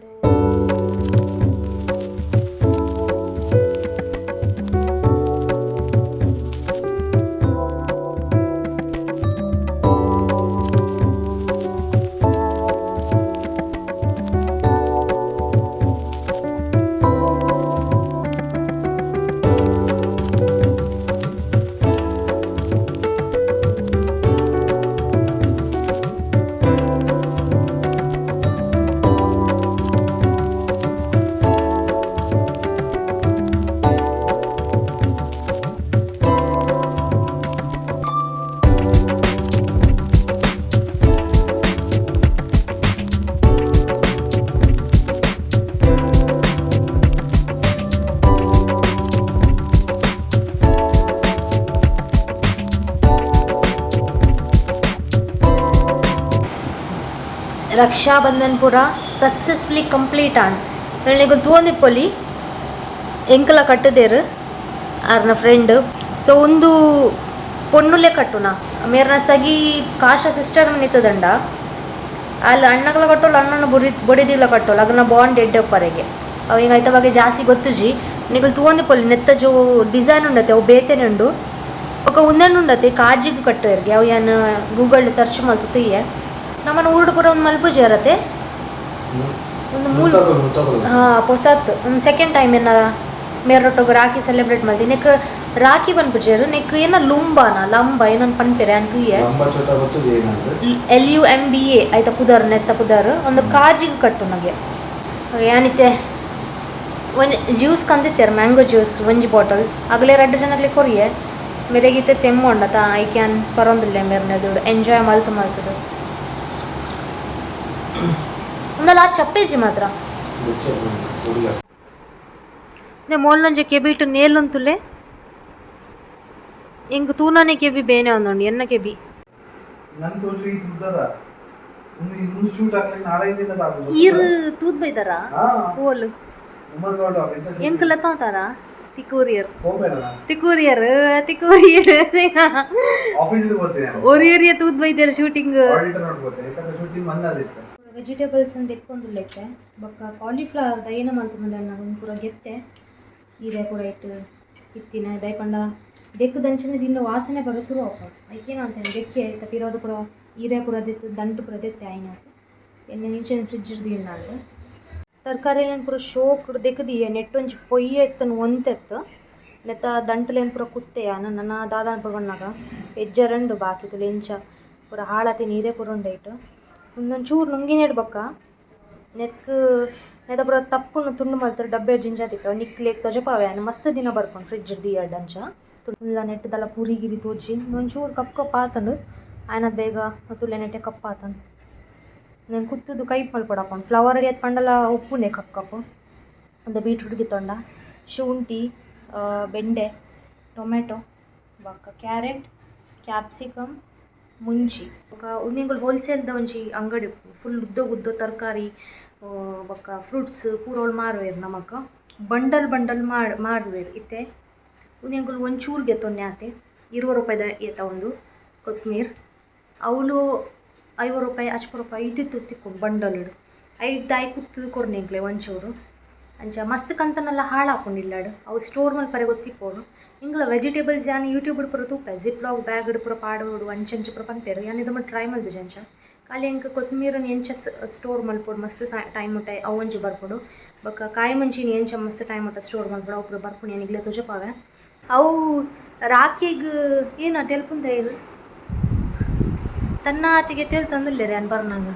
ರಕ್ಷಾ ಬಂಧನ್ ಪೂರ ಸಕ್ಸಸ್ಫುಲಿ ಕಂಪ್ಲೀಟ್ ಆನ್ ನನಗೆ ತೋಂದಿಪ್ಪೊಲಿ ಎಂಕಲ ಕಟ್ಟದೇರು ಆರ್ನ ಫ್ರೆಂಡ್ ಸೊ ಒಂದು ಪೊನ್ನುಲೆ ಕಟ್ಟುನ ಮೇರ್ನ ಸಗಿ ಕಾಶ ಸಿಸ್ಟರ್ ನಿತ್ತದಂಡ ಅಲ್ಲಿ ಅಣ್ಣಗಳ ಕಟ್ಟೋಲ್ಲ ಅಣ್ಣನ ಬೊಡಿದಿಲ್ಲ ಕಟ್ಟೋಲ್ಲ ಅದನ್ನ ಬಾಂಡ್ ಎಡ್ಡಪ್ಪರೆಗೆ ಅವು ಹಿಂಗೆ ಆಯ್ತ ಬಗ್ಗೆ ಜಾಸ್ತಿ ಗೊತ್ತುಜಿ ನಿಗಲು ತೋಂದಿಪ್ಪೊಲಿ ನೆತ್ತ ಜೋ ಡಿಸೈನ್ ಉಂಡತೆ ಅವು ಬೇತೇನೆ ಉಂಡು ఒక ఉందని ఉండతే ಕಾಜಿಗೆ ಕಟ್ಟೋರ್ಗೆ ಅವು ಏನು ಗೂಗಲ್ ಸರ್ಚ್ ಮಾಡ್ತೀಯ ನಮ್ಮನ್ನು ಊರುಡು ಪೂರ ಒಂದು ಮಲ್ಪು ಜೇರತ್ತೆ ಒಂದು ಮೂಲ ಹೊಸತ್ ಒಂದು ಸೆಕೆಂಡ್ ಟೈಮ್ ಏನ ಮೇರೊಟ್ಟೋಗ ರಾಖಿ ಸೆಲೆಬ್ರೇಟ್ ಮಾಡ್ತೀವಿ ನೆಕ್ ರಾಖಿ ಬಂದ್ಬಿಟ್ಟೇರು ನೆಕ್ ಏನ ಲಂಬ ಏನೊಂದು ಪನ್ಪೇರೆ ಅಂತೂಯೆ LUMBA ಆಯ್ತಾ ಪುದರ್ ನೆತ್ತ ಪುದರ್ ಒಂದು ಕಾಜಿಗೆ ಕಟ್ಟು ನನಗೆ ಏನಿತ್ತೆ ಒಂದು ಜ್ಯೂಸ್ ಕಂದಿತ್ತಾರೆ ಮ್ಯಾಂಗೋ ಜ್ಯೂಸ್ ಒಂಜಿ ಬಾಟಲ್ ಆಗಲೇ 2 ಜನಕ್ಕೆ ಕೊರಿಯೆ ಮೇರೆಗೀತೆ ತೆಮ್ಮೊಂಡತ ಐ ಕ್ಯಾನ್ ಪರೊಂದಿಲ್ಲ ಮೇರ್ನೆದು ಎಂಜಾಯ್ ಮಲ್ತದು ಒಂದಲ್ಲ ಚಪ್ಪೇಜಿ ಮಾತ್ರ ಮೋಲ್ನಂಜೆ ಕೆಬಿಟ್ಟು ನೇಲಂತುಲೆ ಇಂಕ ತೂನಾನೆ ಕೆಬಿ ಬೇನೆ ಒಂದುಂಡು ಎನ್ನ ಕೆಬಿ ಈರು ತೂದ್ ಬೈದಾರ ಓಲ್ ಎಂಕಲ ತಾಂತಾರ ತಿಕೂರಿಯರ್ ஒரு ಏರಿಯಾ ತೂದ್ ಬೈದಾರ ಶೂಟಿಂಗ್ ವೆಜಿಟೇಬಲ್ಸ್ ಅಂತ ಎಕ್ಕೊಂಡು ಲೆಕ್ಕೆ ಬೊಕ್ಕ ಕಾಲಿಫ್ಲವರ್ ದೈನ ಮಂತಂದ್ರೆ ನಾನು ಪೂರ ಗೆತ್ತೆ ಹೀರೆ ಪೂರ ಇತ್ತಿನ ದಯಪಂಡ ದೆಕ್ಕು ದಂಚಿನ ದಿಂದ ವಾಸನೆ ಬರೋ ಶುರು ಆಗ್ಬೋದು ಐಕೇನ ಅಂತೇಳಿ ದೆಕ್ಕೆ ಆಯ್ತಾ ಪಿರೋದು ಪೂರ ಹೀರೆ ಪೂರ ದೆತ್ತು ದಂಟು ಪೂರ ದೆತ್ತೆ ಆಯ್ನಾತು ಎಣ್ಣೆ ನಿಂಚಿನ ಫ್ರಿಜ್ ಇಡ್ದಿಲ್ಲ ನಾನು ತರಕಾರಿ ಪೂರ ಶೋಕ್ ದೆಕ್ಕದಿಯೆ ನೆಟ್ಟೊಂಜಿ ಪೊಯ್ಯ ಎತ್ತನು ಒಂತೆತ್ತು ನೆತ್ತ ದಂಟಲೇನು ಪೂರ ಕುತ್ತೆಯ ನನ್ನ ದಾದಾನ ಪೂರ ಬಂದಾಗ ಎಜ್ಜರಂಡು ಬಾಕಿತ್ತು ಲೆಂಚ ಪೂರ ಹಾಳತಿ ನೀರೇ ಪೂರ ಉಂಡಾಯ್ತು ಒಂದೊಂದು ಚೂರು ನುಂಗಿನ ಇಡ್ಬೇಕ ನೆತ್ತ ಪೂರ ತಪ್ಪುನು ತುಂಡು ಮಲ್ತಾರೆ ಡಬ್ಬೆ ಜಿಂಜಾತಿತ್ತು ನಿಕ್ಲೇಕ್ ತೊಜಪಾವೆ ಮಸ್ತ್ ದಿನ ಬರ್ಕೊಂಡು ಫ್ರಿಜ್ ಇಡ್ದಿ ಅಡ್ಡಂಚ ತುಂಡ ನೆಟ್ಟದಲ್ಲ ಪೂರಿ ಗಿರಿ ತೋಜಿ ಒಂಚೂರು ಕಪ್ ಆತಂಡು ಆಯ್ನದು ಬೇಗ ತುಲೆ ನೆಟ್ಟೆ ಕಪ್ ಆತಂಡು ನಾನು ಕುತ್ತದು ಕೈ ಮಲ್ಪಡಕೊಂಡು ಫ್ಲವರ್ ಅಡಿ ಅದು ಪಂಡಲ ಉಪ್ಪುನೆ ಕಪ್ ಒಂದು ಬೀಟ್ರೂಟ್ಗೆ ತೊಂಡ ಶುಂಠಿ ಬೆಂಡೆ ಟೊಮೆಟೊ ಬೊಕ್ಕ ಕ್ಯಾರೆಟ್ ಕ್ಯಾಪ್ಸಿಕಮ್ ಮುಂಚಿ ಬೊಕ್ಕ ಒಂದಿಂಗಳು ಹೋಲ್ಸೇಲ್ದ ಒಂಜಿ ಅಂಗಡಿ ಫುಲ್ ಉದ್ದ ತರಕಾರಿ ಬೊಕ್ಕ ಫ್ರೂಟ್ಸ್ ಪೂರೋಳು ಮಾರುವೇರು ನಮಕ್ ಬಂಡಲ್ ಮಾಡುವೇರು ಇತ್ತೆ ಒಂದಿಂಗಳು ಒಂಚೂರ್ಗೆ ತೊನ್ನೆ ಆತೆ 20 ರೂಪಾಯಿದ ಏತ ಒಂದು ಕೊತ್ಮೀರ್ ಅವಳು 50 ರೂಪಾಯಿ 50 ರೂಪಾಯಿ ಇದ್ದಿತ್ತು ತಿಕ್ಕೊಂಡು ಬಂಡಲ್ಡು 5 ದಾಯಿ ಕುತ್ತು ಕೊರ್ನೆಂಕ್ಲೆ ಒಂಚೂರು ಅಂಚ ಮಸ್ತ್ ಕಂತನೆಲ್ಲ ಹಾಳಾಕೊಂಡಿಲ್ಲಾಡು ಅವು ಸ್ಟೋರ್ ಮೇಲೆ ಪರೆ ಗೊತ್ತಿಪ್ಪೋಡು ಇಂಗ್ಲ ವೆಜಿಟೇಬಲ್ಸ್ ಯಾನು ಯೂಟ್ಯೂಬ್ ಪೂರ ತೂಪೆ ಜಿಪ್ಲಾಗ್ ಬ್ಯಾಗ್ ಪೂರ ಪಾಡೋಡು ಅಂಚಂಚ ಪೂರ ಪಂಪೇರು ಯಾನು ಇದಮ್ಮ ಟ್ರೈ ಮಾಡಿದೆ ಅಂಚ ಖಾಲಿ ಎಂಕ ಕೊತ್ಮೀರನ್ನು ಎಂಚ ಸ್ಟೋರ್ ಮಲ್ಪೋಡು ಮಸ್ತ್ ಟೈಮ್ ಮುಟ್ಟ ಅವು ಒಂಚು ಬರ್ಪೋಡು ಬೊಕ್ಕ ಕಾಯಿ ಮುಂಚಿನ ಎಂಚ ಮಸ್ತ್ ಟೈಮ್ ಮುಟ್ಟ ಸ್ಟೋರ್ ಮಲ್ಪೋಡು ಅವು ಪೂರ ಬರ್ಪುಣಿ ಏನಿಗ್ಲೇ ತುಜಪಾವೆ ಅವು ರಾಖಿಗೆ ಏನು ತೆಲ್ಪುಂತ ಇದು ತನ್ನ ಆತಿಗೆ ತೇಲ್ ತಂದುಲ್ಲೇರಿ ಯಾನು ಬರ್ನಾಗ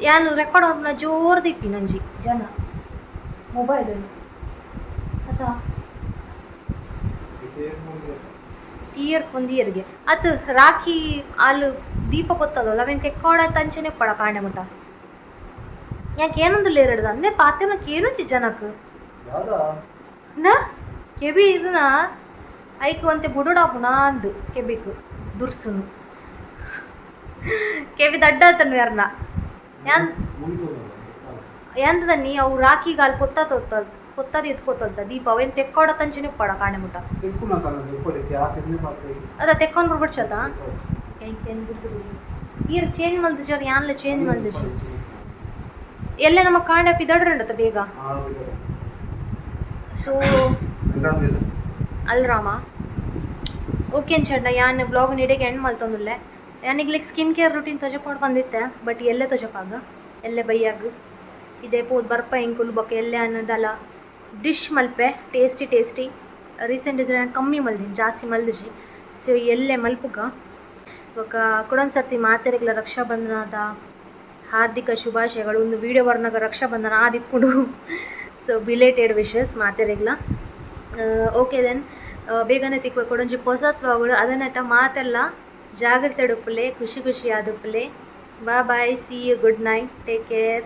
ಯಾನು ರೆಕಾರ್ಡ್ ಅವ್ರನ್ನ ಜೋರು ದಿಪ್ಪಿ ನಂಜಿ ಜನ ಮೊಬೈಲಲ್ಲಿ ಆತ ತೀಯರ್ ಒಂದಿಯರ್ಗೆ ಆತ ರಾಖಿ ಅಲ್ಲಿ ದೀಪ ಗೊತ್ತದಲ್ಲ ಅವೇನು ತೆಕ್ಕೋಡ ತಂಚನೆ ಪಡ ಕಾಣೆ ಮುಟ ಯಾಕೆ ಏನೊಂದು ಲೇರಡ್ದ ಅಂದೆ ಪಾತೆನಕ್ಕೆ ಏನು ಜನಕ್ಕೆ ನ ಕೆಬಿ ಇದನ್ನ ಐಕು ಅಂತೆ ಬುಡುಡಾಪುನ ಅಂದು ಕೆಬಿಕು ದುರ್ಸುನು ಕೆಬಿ ದಡ್ಡ ಆತನು ಯಾರನ್ನ ಎಂತದನ್ನಿ ಅವು ರಾಖಿಗಾಲ್ ಪೊತ್ತದ ಎತ್ಕೋತಂತ ದೀಪ ಅವೇನು ತೆಕ್ಕೋಡ ತಂಚನೆ ಪಡ ಕಾಣೆ ಮುಟ ಅದ ತೆಕ್ಕೊಂಡು ಬರ್ಬಿಡ್ಸದ ಈರ್ ಚೇಂಜ್ ಮಲ್ದಿಜರ್ ಯಾನ್ಲೆ ಚೇಂಜ್ ಮಲ್ದಿಜ ಎಲ್ಲೇ ನಮ್ಮ ಕಾಂಡೆ ಪಿದಡ್ರಂಡತ ಬೇಗ ಸೊ ಅಲ್ರಾಮ ಓಕೆ ಅನ್ಸಂಡ ಯಾನ್ ಬ್ಲಾಗ್ ನೀಡಿಗೆ ಎಂಡ್ ಮಲ್ತೊಂದುಲ್ಲೆ ಯಾನಿಗೆ ಲೈಕ್ ಸ್ಕಿನ್ ಕೇರ್ ರೂಟೀನ್ ತೊಜಪಾಡು ಬಂದಿತ್ತೆ ಬಟ್ ಎಲ್ಲೇ ತೊಜಪಾಗ ಎಲ್ಲೇ ಬೈಯಾಗ ಇದೇ ಪೋದ್ ಬರ್ಪ ಹೆಂಗುಲ್ ಬೊಕ್ಕ ಎಲ್ಲೇ ಅನ್ನೋದಲ್ಲ ಡಿಶ್ ಮಲ್ಪೆ ಟೇಸ್ಟಿ ರೀಸೆಂಟ್ ಡಿಸೈನ್ ಕಮ್ಮಿ ಮಲ್ದಿನಿ ಜಾಸ್ತಿ ಮಲ್ದಿಜಿ ಸೊ ಎಲ್ಲೇ ಮಲ್ಪುಗ ಇವಾಗ ಕೊಡೊಂದು ಸರ್ತಿ ಮಾತೆರೆಗ್ಲ ರಕ್ಷಾಬಂಧನದ ಹಾರ್ದಿಕ ಶುಭಾಶಯಗಳು ಒಂದು ವಿಡಿಯೋ ಬರ್ನಾಗ ರಕ್ಷಾಬಂಧನ ಆದಿಪ್ಪುಡು ಸೊ ಬಿಲೇಟೆಡ್ ವಿಶಸ್ ಮಾತೆರೆಗ್ಲ ಓಕೆ ದೆನ್ ಬೇಗನೆ ತಿಕ್ಕ ಕೊಡೊಂಜಿ ಹೊಸ ವ್ಲಾಗ್ಗಳು ಅದನ್ನಟ ಮಾತೆಲ್ಲ ಜಾಗ್ರತೆ ಉಡುಪ್ಪಲೆ ಖುಷಿ ಆದುಪ್ಪಲೆ bye see you good night take care.